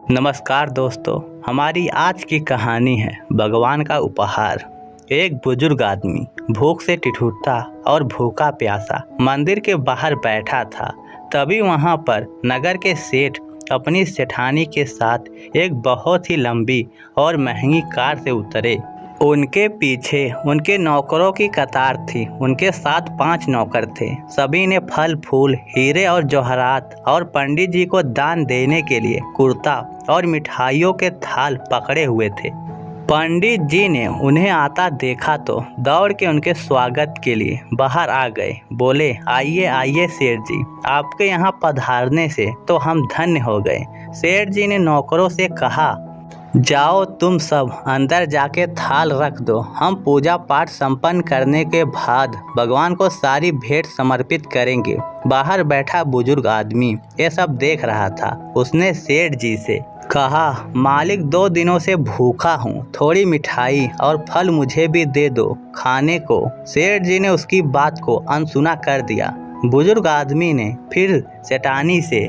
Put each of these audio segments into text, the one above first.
नमस्कार दोस्तों, हमारी आज की कहानी है भगवान का उपहार। एक बुजुर्ग आदमी भूख से ठिठुरता और भूखा प्यासा मंदिर के बाहर बैठा था। तभी वहां पर नगर के सेठ अपनी सेठानी के साथ एक बहुत ही लंबी और महंगी कार से उतरे। उनके पीछे उनके नौकरों की कतार थी। उनके साथ 5 नौकर थे। सभी ने फल फूल, हीरे और जवाहरात और पंडित जी को दान देने के लिए कुर्ता और मिठाइयों के थाल पकड़े हुए थे। पंडित जी ने उन्हें आता देखा तो दौड़ के उनके स्वागत के लिए बाहर आ गए। बोले, आइए आइए सेठ जी, आपके यहाँ पधारने से तो हम धन्य हो गए। सेठ जी ने नौकरों से कहा, जाओ तुम सब अंदर जाके थाल रख दो। हम पूजा पाठ संपन्न करने के बाद भगवान को सारी भेंट समर्पित करेंगे। बाहर बैठा बुजुर्ग आदमी ये सब देख रहा था। उसने सेठ जी से कहा, मालिक 2 दिनों से भूखा हूँ, थोड़ी मिठाई और फल मुझे भी दे दो खाने को। सेठ जी ने उसकी बात को अनसुना कर दिया। बुजुर्ग आदमी ने फिर सेठानी से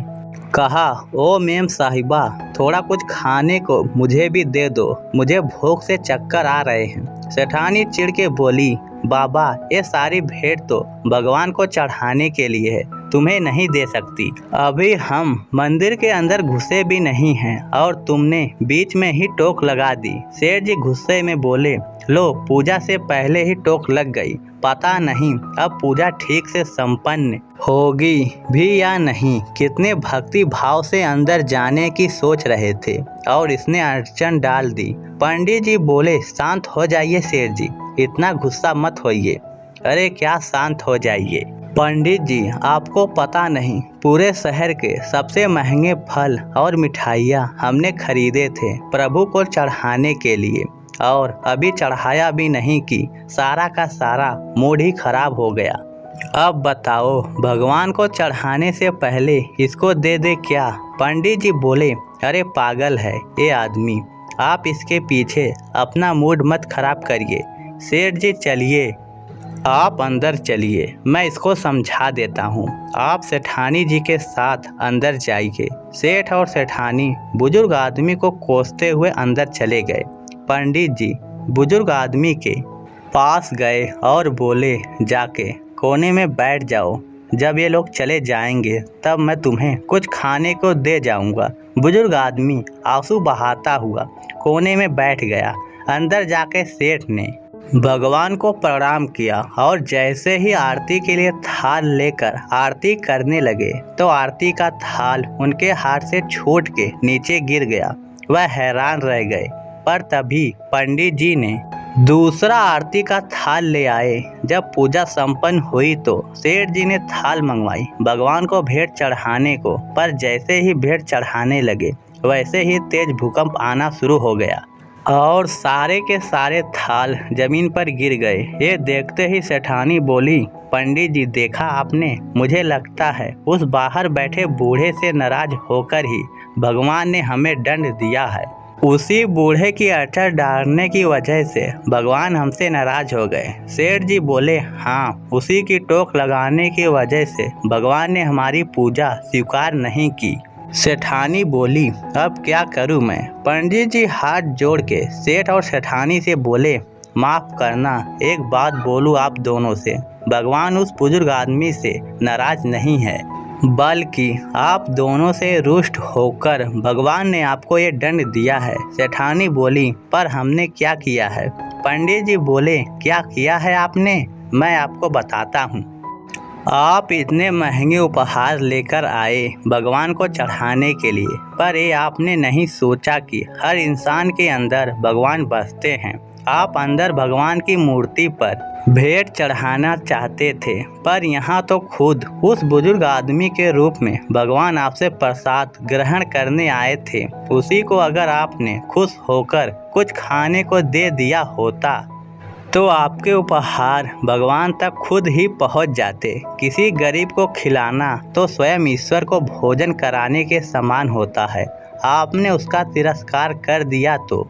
कहा, ओ मेम साहिबा, थोड़ा कुछ खाने को मुझे भी दे दो, मुझे भूख से चक्कर आ रहे हैं। सेठानी चिढ़ के बोली, बाबा ये सारी भेंट तो भगवान को चढ़ाने के लिए है, तुम्हें नहीं दे सकती। अभी हम मंदिर के अंदर घुसे भी नहीं हैं और तुमने बीच में ही टोक लगा दी। सेठ जी गुस्से में बोले, लो पूजा से पहले ही टोक लग गई। पता नहीं अब पूजा ठीक से संपन्न होगी भी या नहीं। कितने भक्ति भाव से अंदर जाने की सोच रहे थे और इसने अड़चन डाल दी। पंडित जी बोले, शांत हो जाइए सेठ जी, इतना गुस्सा मत होइए। अरे क्या शांत हो जाइए पंडित जी, आपको पता नहीं, पूरे शहर के सबसे महंगे फल और मिठाइयाँ हमने खरीदे थे प्रभु को चढ़ाने के लिए, और अभी चढ़ाया भी नहीं कि सारा का सारा मूड ही खराब हो गया। अब बताओ, भगवान को चढ़ाने से पहले इसको दे दे क्या? पंडित जी बोले, अरे पागल है ये आदमी, आप इसके पीछे अपना मूड मत खराब करिए। सेठ जी चलिए, आप अंदर चलिए, मैं इसको समझा देता हूँ। आप सेठानी जी के साथ अंदर जाइए। सेठ और सेठानी बुजुर्ग आदमी को कोसते हुए अंदर चले गए। पंडित जी बुजुर्ग आदमी के पास गए और बोले, जाके कोने में बैठ जाओ, जब ये लोग चले जाएंगे तब मैं तुम्हें कुछ खाने को दे जाऊंगा। बुजुर्ग आदमी आंसू बहाता हुआ कोने में बैठ गया। अंदर जाके सेठ ने भगवान को प्रणाम किया और जैसे ही आरती के लिए थाल लेकर आरती करने लगे तो आरती का थाल उनके हाथ से छूट के नीचे गिर गया। वह हैरान रह गए, पर तभी पंडित जी ने दूसरा आरती का थाल ले आए। जब पूजा संपन्न हुई तो सेठ जी ने थाल मंगवाई भगवान को भेंट चढ़ाने को, पर जैसे ही भेंट चढ़ाने लगे वैसे ही तेज भूकंप आना शुरू हो गया और सारे के सारे थाल जमीन पर गिर गए। ये देखते ही सेठानी बोली, पंडित जी देखा आपने, मुझे लगता है उस बाहर बैठे बूढ़े से नाराज होकर ही भगवान ने हमें दंड दिया है। उसी बूढ़े की अड़चन डालने की वजह से भगवान हमसे नाराज हो गए। सेठ जी बोले, हाँ, उसी की टोक लगाने की वजह से भगवान ने हमारी पूजा स्वीकार नहीं की। सेठानी बोली, अब क्या करूं मैं? पंडित जी हाथ जोड़ के सेठ और सेठानी से बोले, माफ करना, एक बात बोलूं आप दोनों से, भगवान उस बुजुर्ग आदमी से नाराज नहीं है, बल्कि आप दोनों से रुष्ट होकर भगवान ने आपको ये दंड दिया है। सेठानी बोली, पर हमने क्या किया है? पंडित जी बोले, क्या किया है आपने? मैं आपको बताता हूँ। आप इतने महंगे उपहार लेकर आए भगवान को चढ़ाने के लिए, पर ये आपने नहीं सोचा कि हर इंसान के अंदर भगवान बसते हैं। आप अंदर भगवान की मूर्ति पर भेंट चढ़ाना चाहते थे, पर यहाँ तो खुद उस बुजुर्ग आदमी के रूप में भगवान आपसे प्रसाद ग्रहण करने आए थे। उसी को अगर आपने खुश होकर कुछ खाने को दे दिया होता तो आपके उपहार भगवान तक खुद ही पहुंच जाते। किसी गरीब को खिलाना तो स्वयं ईश्वर को भोजन कराने के समान होता है। आपने उसका तिरस्कार कर दिया तो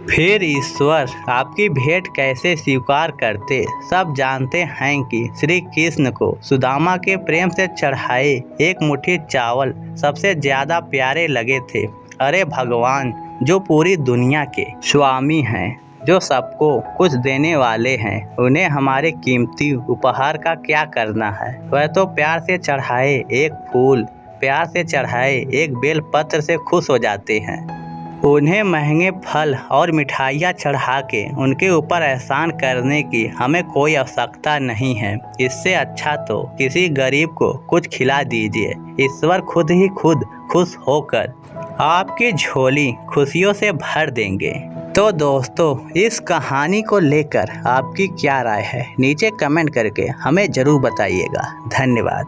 फिर ईश्वर आपकी भेंट कैसे स्वीकार करते? सब जानते हैं कि श्री कृष्ण को सुदामा के प्रेम से चढ़ाए एक मुट्ठी चावल सबसे ज्यादा प्यारे लगे थे। अरे भगवान, जो पूरी दुनिया के स्वामी हैं, जो सबको कुछ देने वाले हैं, उन्हें हमारे कीमती उपहार का क्या करना है। वह तो प्यार से चढ़ाए एक फूल, प्यार से चढ़ाए एक बेल पत्र से खुश हो जाते हैं। उन्हें महंगे फल और मिठाइयाँ चढ़ा के उनके ऊपर एहसान करने की हमें कोई आवश्यकता नहीं है। इससे अच्छा तो किसी गरीब को कुछ खिला दीजिए। ईश्वर खुद ही खुद खुश होकर आपकी झोली खुशियों से भर देंगे। तो दोस्तों, इस कहानी को लेकर आपकी क्या राय है, नीचे कमेंट करके हमें ज़रूर बताइएगा। धन्यवाद।